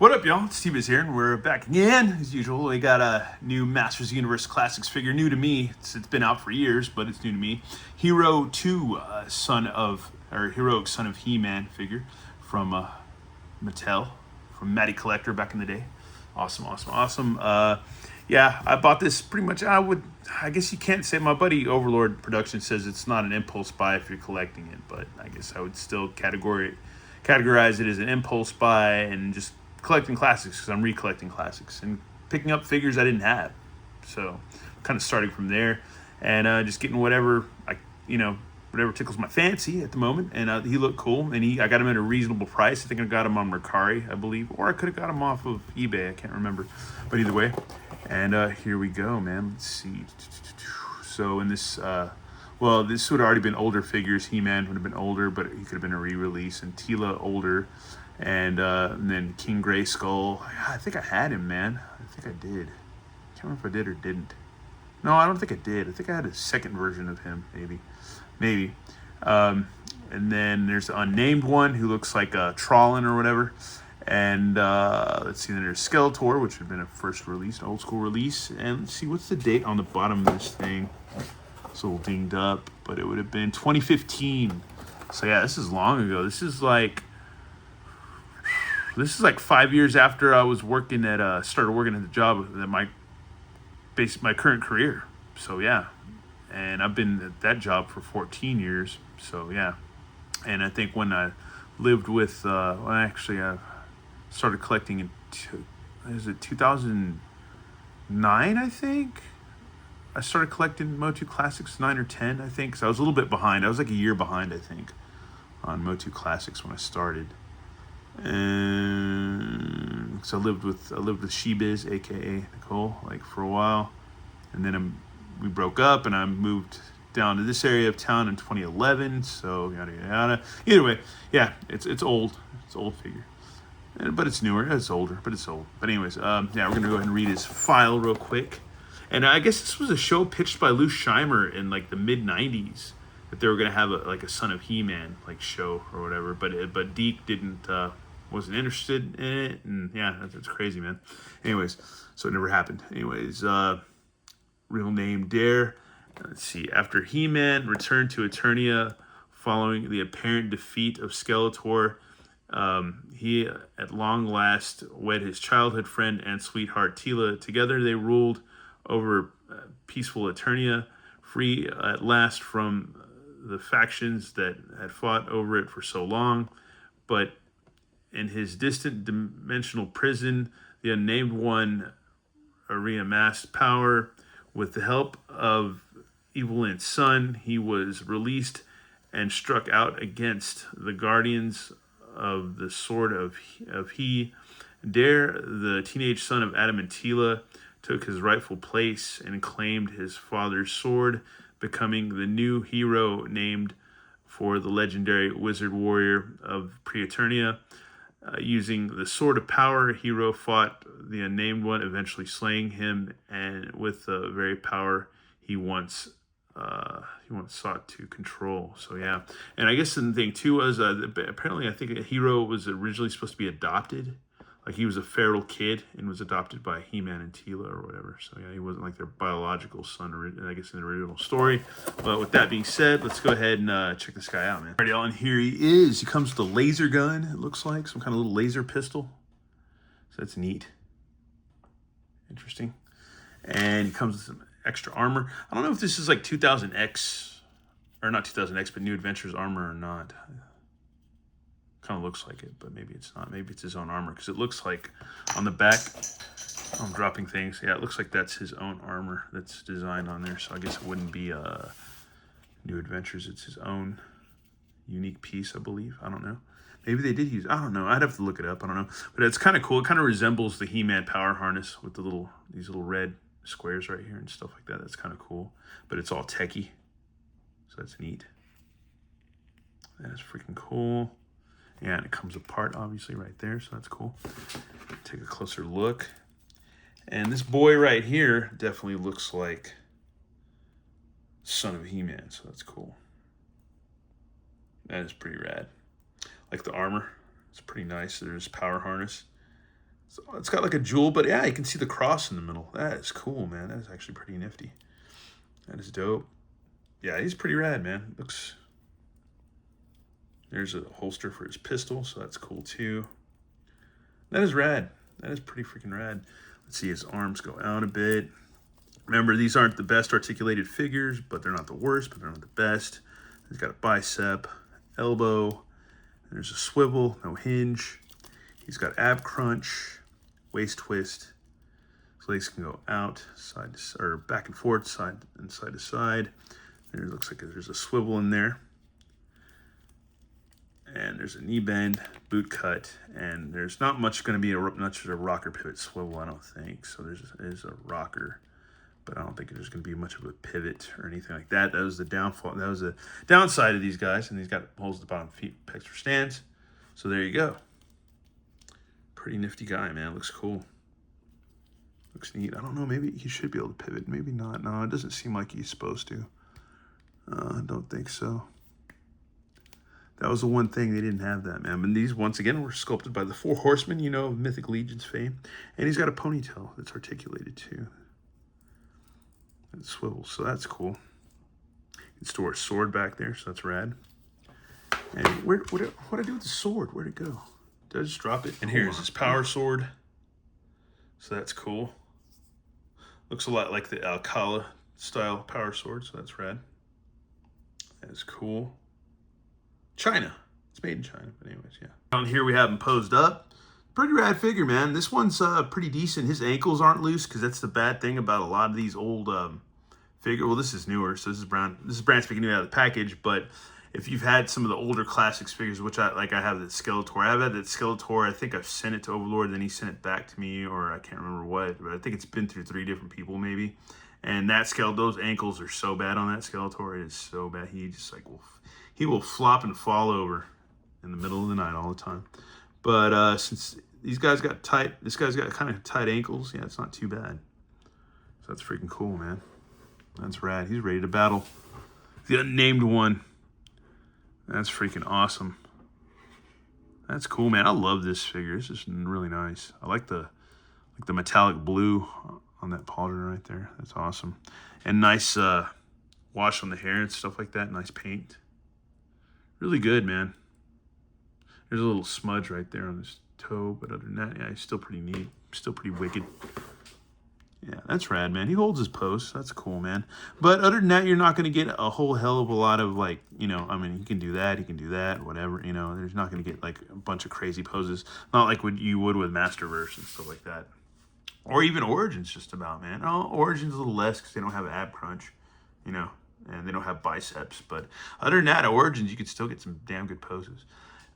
What up, y'all? It's T-Biz here, and we're back again, as usual. We got a new Masters of the Universe Classics figure, new to me. It's been out for years, but it's new to me. Hero 2, Heroic Son of He-Man figure from Mattel, from Matty Collector back in the day. Awesome. Yeah, I bought this pretty much. I guess you can't say, my buddy Overlord Production says it's not an impulse buy if you're collecting it, but I guess I would still categorize it as an impulse buy and just collecting classics because I'm recollecting classics and picking up figures I didn't have. So kind of starting from there and just getting whatever whatever tickles my fancy at the moment. And he looked cool, and I got him at a reasonable price. I think I got him on Mercari, I believe, or I could have got him off of eBay. I can't remember, but either way. And here we go, man. Let's see. So in this, this would have already been older figures. He-Man would have been older, but he could have been a re-release. And Teela older. And then King Grayskull. I think I had him, man. I think I did. Can't remember if I did or didn't. No, I don't think I did. I think I had a second version of him, maybe. And then there's the unnamed one who looks like Trollin or whatever. And let's see, then there's Skeletor, which would have been a first release, an old school release. And let's see, what's the date on the bottom of this thing? It's a little dinged up, but it would have been 2015. So yeah, this is long ago. This is like 5 years after I was started working at the job that my current career. So yeah, and I've been at that job for 14 years. So yeah, and I think when I lived with, I started collecting in 2009. I think I started collecting Motu Classics 9 or 10. I think so. I was a little bit behind. I was like a year behind, I think, on Motu Classics when I started. And so I lived with Shebiz, aka Nicole, like for a while, and then we broke up, and I moved down to this area of town in 2011. So yada yada yada. Either way, yeah, it's old. It's an old figure, but it's newer. It's older, but it's old. But anyways, we're gonna go ahead and read his file real quick. And I guess this was a show pitched by Lou Scheimer in like the mid '90s that they were gonna have a Son of He-Man like show or whatever. But Deke wasn't interested in it, and yeah, that's crazy, man. Anyways, so it never happened. Anyways, real name Dare. Let's see. After He-Man returned to Eternia following the apparent defeat of Skeletor, he at long last wed his childhood friend and sweetheart Teela. Together they ruled over peaceful Eternia, free at last from the factions that had fought over it for so long. But in his distant dimensional prison, the Unnamed One reamassed power. With the help of Evelyn's son, he was released and struck out against the Guardians of the Sword of He. Dare, the teenage son of Adam and Teela, took his rightful place and claimed his father's sword, becoming the new hero named for the legendary wizard warrior of Pre-Eternia. Using the Sword of Power, Hero fought the Unnamed One, eventually slaying him, and with the very power he once sought to control. So yeah, and I guess the thing too was apparently I think Hero was originally supposed to be adopted, like he was a feral kid and was adopted by He-Man and Teela or whatever. So yeah, he wasn't like their biological son, I guess, in the original story. But with that being said, let's go ahead and check this guy out, man. Alright, y'all, and here he is. He comes with a laser gun, it looks like. Some kind of little laser pistol. So that's neat. Interesting. And he comes with some extra armor. I don't know if this is like 2000X, or not 2000X, but New Adventures armor or not. Kind of looks like it, but maybe it's not. Maybe it's his own armor, because it looks like on the back, I'm dropping things. Yeah, it looks like that's his own armor that's designed on there. So I guess it wouldn't be New Adventures. It's his own unique piece, I believe. I don't know. Maybe they did use, I don't know. I'd have to look it up. I don't know. But it's kind of cool. It kind of resembles the He-Man power harness with these little red squares right here and stuff like that. That's kind of cool. But it's all techie. So that's neat. That is freaking cool. Yeah, and it comes apart, obviously, right there, so that's cool. Take a closer look. And this boy right here definitely looks like Son of He-Man, so that's cool. That is pretty rad. Like the armor, it's pretty nice. There's power harness. So it's got like a jewel, but yeah, you can see the cross in the middle. That is cool, man. That is actually pretty nifty. That is dope. Yeah, he's pretty rad, man. Looks. There's a holster for his pistol, so that's cool too. That is rad. That is pretty freaking rad. Let's see, his arms go out a bit. Remember, these aren't the best articulated figures, but they're not the worst, but they're not the best. He's got a bicep, elbow. There's a swivel, no hinge. He's got ab crunch, waist twist. His legs can go out, side to, or back and forth, side and side to side. There looks like there's a swivel in there. And there's a knee bend, boot cut, and there's not much going to be much of a rocker pivot swivel, I don't think. So there's a rocker, but I don't think there's going to be much of a pivot or anything like that. That was the downfall. That was the downside of these guys, and he's got holes at the bottom feet, pecs for stands. So there you go. Pretty nifty guy, man. Looks cool. Looks neat. I don't know. Maybe he should be able to pivot. Maybe not. No, it doesn't seem like he's supposed to. I don't think so. That was the one thing they didn't have that, man. And these, once again, were sculpted by the Four Horsemen, you know, of Mythic Legion's fame. And he's got a ponytail that's articulated, too. It swivels, so that's cool. You can store a sword back there, so that's rad. And what'd I do with the sword? Where'd it go? Did I just drop it? And here's his power sword. So that's cool. Looks a lot like the Alcala style power sword, so that's rad. That's cool. China. It's made in China, but anyways, yeah. Down here we have him posed up. Pretty rad figure, man. This one's pretty decent. His ankles aren't loose, because that's the bad thing about a lot of these old figure. Well, this is newer, so this is brand spanking new out of the package. But if you've had some of the older classics figures, which I have that Skeletor. I've had that Skeletor. I think I've sent it to Overlord, then he sent it back to me, or I can't remember what. But I think it's been through 3 different people, maybe. And that those ankles are so bad on that Skeletor. It is so bad. He just like he will flop and fall over in the middle of the night all the time. But since these guys got tight, this guy's got kind of tight ankles. Yeah, it's not too bad. So that's freaking cool, man. That's rad. He's ready to battle the unnamed one. That's freaking awesome. That's cool, man. I love this figure. This is really nice. I like the metallic blue on that pauldron right there. That's awesome. And nice wash on the hair and stuff like that. Nice paint. Really good, man. There's a little smudge right there on his toe, but other than that, yeah, he's still pretty neat. Still pretty wicked. Yeah, that's rad, man. He holds his pose. That's cool, man. But other than that, you're not going to get a whole hell of a lot of, like, you know, I mean, he can do that, whatever, you know. There's not going to get, like, a bunch of crazy poses. Not like what you would with Masterverse and stuff like that. Or even Origins, just about, man. Oh, Origins a little less because they don't have ab crunch, you know. And they don't have biceps. But other than that, Origins, you could still get some damn good poses.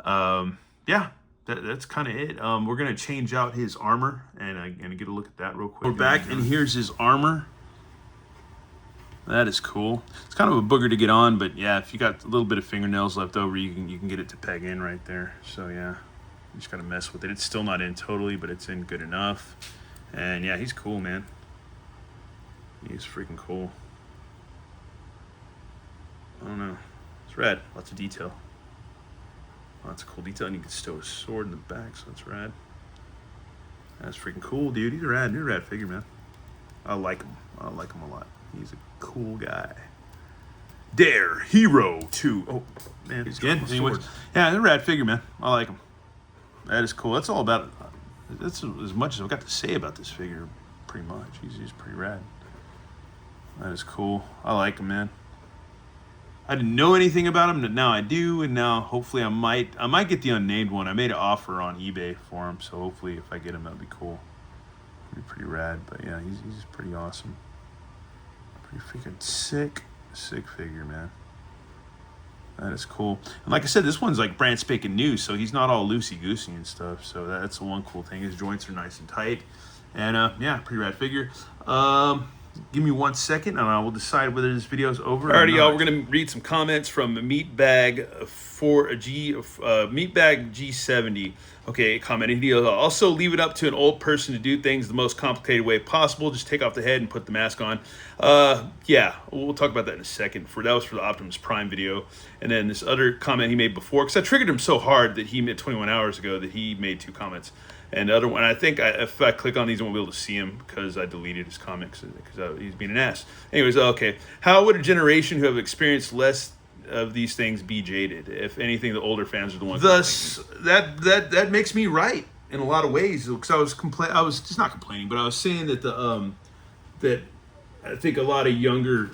Yeah, that's kind of it. We're going to change out his armor and get a look at that real quick. We're back, and here's his armor. That is cool. It's kind of a booger to get on, but yeah, if you got a little bit of fingernails left over, you can get it to peg in right there. So yeah, you just got to mess with it. It's still not in totally, but it's in good enough. And yeah, he's cool, man. He's freaking cool. I don't know. It's rad. Lots of detail. Lots of cool detail. And you can stow a sword in the back, so that's rad. That's freaking cool, dude. He's a rad. You're a rad figure, man. I like him. I like him a lot. He's a cool guy. Dare Hero 2. Oh, man. He's again. Anyways, yeah, they're a rad figure, man. I like him. That is cool. That's all about it. That's as much as I've got to say about this figure, pretty much. He's pretty rad. That is cool. I like him, man. I didn't know anything about him, but now I do, and now hopefully I might get the unnamed one. I made an offer on eBay for him, so hopefully if I get him, that'd be cool. It'd be pretty rad, but yeah, he's pretty awesome. Pretty freaking sick figure, man. That is cool. And like I said, this one's like brand spanking new, so he's not all loosey-goosey and stuff, so that's the one cool thing. His joints are nice and tight, and yeah, pretty rad figure. Give me 1 second, and I will decide whether this video is over. Alrighty, y'all. We're gonna read some comments from Meatbag Meatbag G70. Okay, commented. He also leave it up to an old person to do things the most complicated way possible. Just take off the head and put the mask on. Yeah, we'll talk about that in a second. That was for the Optimus Prime video, and then this other comment he made before, because I triggered him so hard that he made 21 hours ago that he made 2 comments. And the other one, I think if I click on these, I won't be able to see him because I deleted his comics because he's being an ass. Anyways, okay. How would a generation who have experienced less of these things be jaded? If anything, the older fans are the ones. Thus, that makes me right in a lot of ways, because I was just not complaining, but I was saying that that I think a lot of younger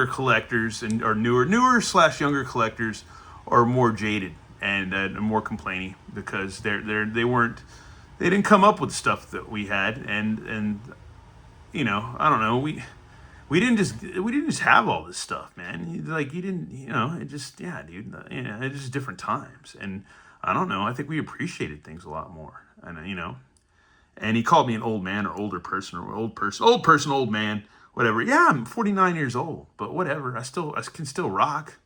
collectors and or newer slash younger collectors are more jaded and more complaining because they didn't come up with stuff that we had, and I don't know, we didn't just have all this stuff, man. Like, you didn't, it just, yeah, dude, it's just different times. And I don't know, I think we appreciated things a lot more. And he called me an old man or older person or old person, old man, whatever. Yeah, I'm 49 years old, but whatever. I can still rock.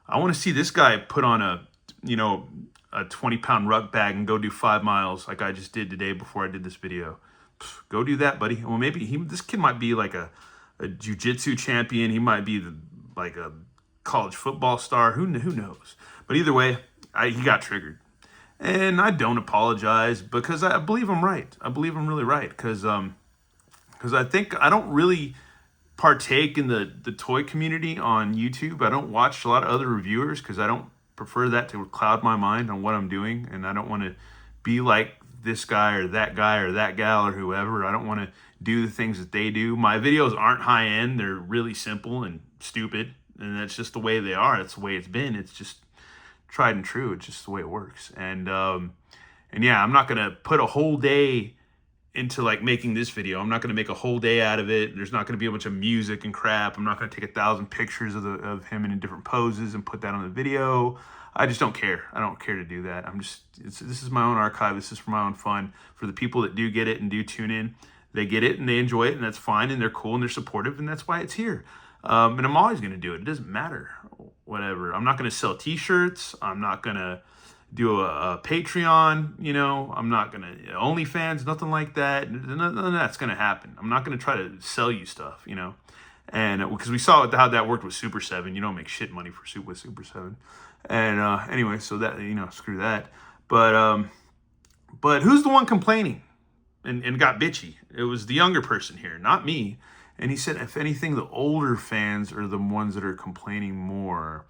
I want to see this guy put on a 20-pound ruck bag and go do 5 miles like I just did today before I did this video. Go do that, buddy. Well, maybe this kid might be like a jiu-jitsu champion. He might be like a college football star. Who knows? But either way, he got triggered. And I don't apologize because I believe I'm right. I believe I'm really right because I think I don't really partake in the toy community on YouTube. I don't watch a lot of other reviewers because I don't prefer that to cloud my mind on what I'm doing, and I don't want to be like this guy or that gal or whoever. I don't want to do the things that they do. My videos aren't high end. They're really simple and stupid, and that's just the way they are. That's the way it's been. It's just tried and true. It's just the way it works. And yeah, I'm not gonna put a whole day into like making this video. I'm not gonna make a whole day out of it. There's not gonna be a bunch of music and crap. I'm not gonna take 1,000 pictures of him in different poses and put that on the video. I just don't care. I don't care to do that. This is my own archive. This is for my own fun. For the people that do get it and do tune in, they get it and they enjoy it, and that's fine, and they're cool and they're supportive, and that's why it's here. And I'm always gonna do it. It doesn't matter. Whatever. I'm not gonna sell t-shirts. I'm not gonna do a Patreon, I'm not gonna OnlyFans, nothing like that. None of that's gonna happen. I'm not gonna try to sell you stuff, and because we saw how that worked with Super 7. You don't make shit money with Super 7. And anyway, so that, screw that. But who's the one complaining and got bitchy? It was the younger person here, not me. And he said, if anything, the older fans are the ones that are complaining more.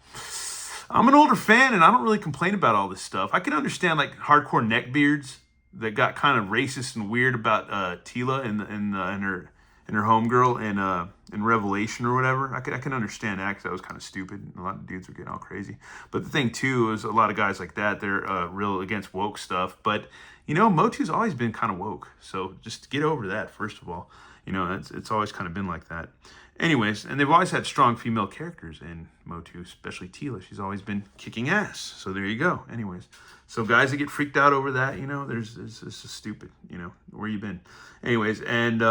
I'm an older fan, and I don't really complain about all this stuff. I can understand like hardcore neckbeards that got kind of racist and weird about Tila and her homegirl in Revelation or whatever. I can understand that because that was kind of stupid. A lot of dudes were getting all crazy. But the thing too is a lot of guys like that, they're real against woke stuff. But Motu's always been kind of woke, so just get over that first of all. It's always kind of been like that. Anyways, and they've always had strong female characters in Motu, especially Tila. She's always been kicking ass. So there you go. Anyways, so guys that get freaked out over that, this is stupid. Where you been? Anyways, and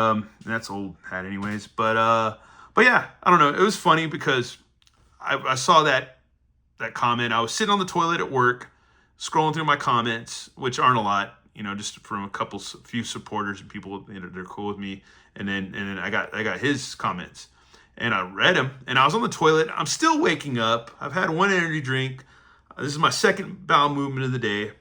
that's old hat. Anyways, but yeah, I don't know. It was funny because I saw that comment. I was sitting on the toilet at work, scrolling through my comments, which aren't a lot. Just from a few supporters and people that are cool with me. And then I got his comments, and I read them, and I was on the toilet. I'm still waking up. I've had one energy drink. This is my second bowel movement of the day.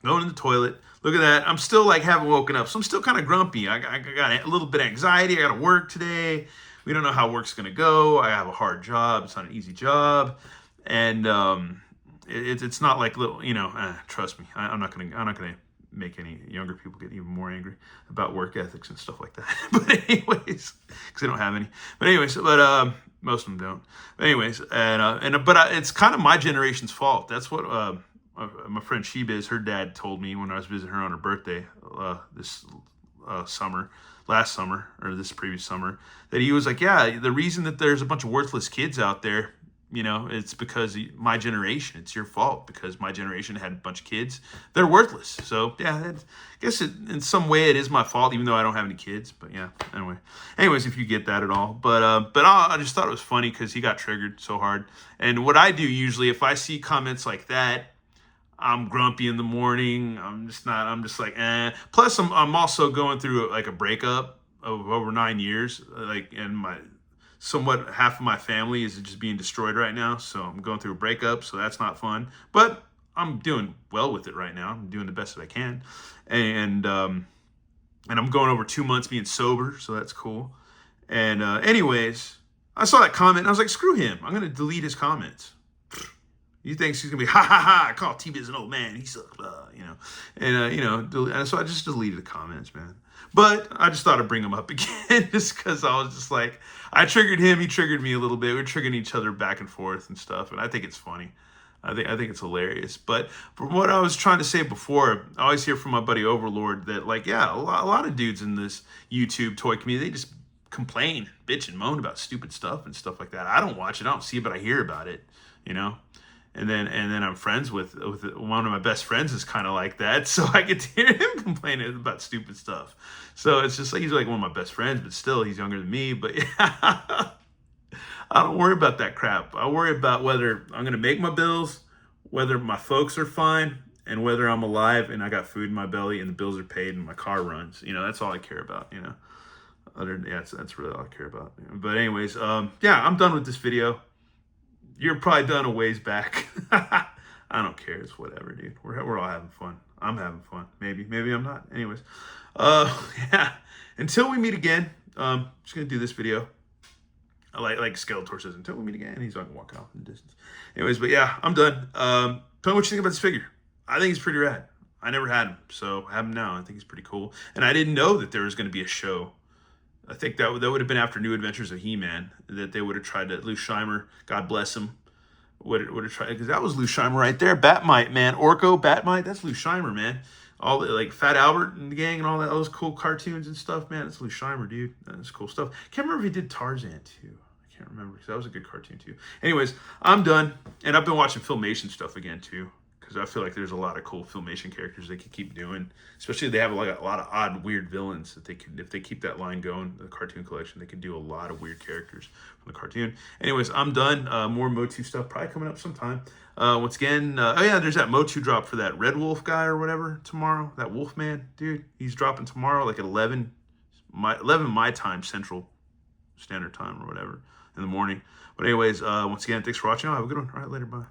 Going in the toilet. Look at that. I'm still like haven't woken up, so I'm still kind of grumpy. I got a little bit of anxiety. I got to work today. We don't know how work's gonna go. I have a hard job. It's not an easy job, and it's not like little. Trust me. I'm not gonna make any younger people get even more angry about work ethics and stuff like that. But anyways, because they don't have any. But anyways, most of them don't. But anyways, but it's kind of my generation's fault. That's what my friend Shebiz, her dad, told me when I was visiting her on her birthday this last summer or this previous summer, that he was like, yeah, the reason that there's a bunch of worthless kids out there, it's because my generation. It's your fault because my generation had a bunch of kids. They're worthless. So yeah, I guess in some way it is my fault, even though I don't have any kids. But yeah, anyways, if you get that at all. But I just thought it was funny because he got triggered so hard. And what I do usually, if I see comments like that, I'm grumpy in the morning. I'm just like, eh. Plus, I'm also going through like a breakup of over 9 years. And somewhat half of my family is just being destroyed right now. So I'm going through a breakup, so that's not fun. But I'm doing well with it right now. I'm doing the best that I can, and I'm going over 2 months being sober, so that's cool. And anyways, I saw that comment and I was like, screw him. I'm gonna delete his comments. He thinks he's gonna be ha ha ha. I call T-Biz an old man. He sucks, you know. And and so I just deleted the comments, man. But I just thought I'd bring him up again, just because I was just like, I triggered him, he triggered me a little bit. We're triggering each other back and forth and stuff, and I think it's funny. I think it's hilarious. But from what I was trying to say before, I always hear from my buddy Overlord that, like, yeah, a lot of dudes in this YouTube toy community, they just complain, bitch, and moan about stupid stuff and stuff like that. I don't watch it, I don't see it, but I hear about it, you know. And then I'm friends with one of my best friends is kind of like that, so I get to hear him complaining about stupid stuff. So it's just like he's like one of my best friends, but still he's younger than me. But yeah, I don't worry about that crap. I worry about whether I'm gonna make my bills, whether my folks are fine, and whether I'm alive and I got food in my belly and the bills are paid and my car runs. You know, that's all I care about. You know, that's really all I care about. But anyways, yeah, I'm done with this video. You're probably done a ways back. I don't care. It's whatever, dude. We're all having fun. I'm having fun. Maybe I'm not. Anyways, yeah. Until we meet again, just gonna do this video. I like Skeletor says, until we meet again. He's not gonna walk out in the distance. Anyways, but yeah, I'm done. Tell me what you think about this figure. I think he's pretty rad. I never had him, so I have him now. I think he's pretty cool. And I didn't know that there was gonna be a show. I think that would have been after New Adventures of He-Man, that they would have tried to, Lou Scheimer, God bless him, would have tried, because that was Lou Scheimer right there. Batmite, man. Orko, Batmite, that's Lou Scheimer, man. All the, like, Fat Albert and the gang and all that, all those cool cartoons and stuff, man. That's Lou Scheimer, dude. That's cool stuff. Can't remember if he did Tarzan, too. I can't remember, because that was a good cartoon, too. Anyways, I'm done, and I've been watching Filmation stuff again, too, because I feel like there's a lot of cool Filmation characters they could keep doing. Especially if they have like a lot of odd, weird villains that they could, if they keep that line going, the cartoon collection, they could do a lot of weird characters from the cartoon. Anyways, I'm done. More Motu stuff probably coming up sometime. Once again, oh yeah, there's that Motu drop for that Red Wolf guy or whatever tomorrow. That Wolfman dude, he's dropping tomorrow, like at 11 my time, Central Standard Time or whatever in the morning. But anyways, once again, thanks for watching. Have a good one. All right, later, bye.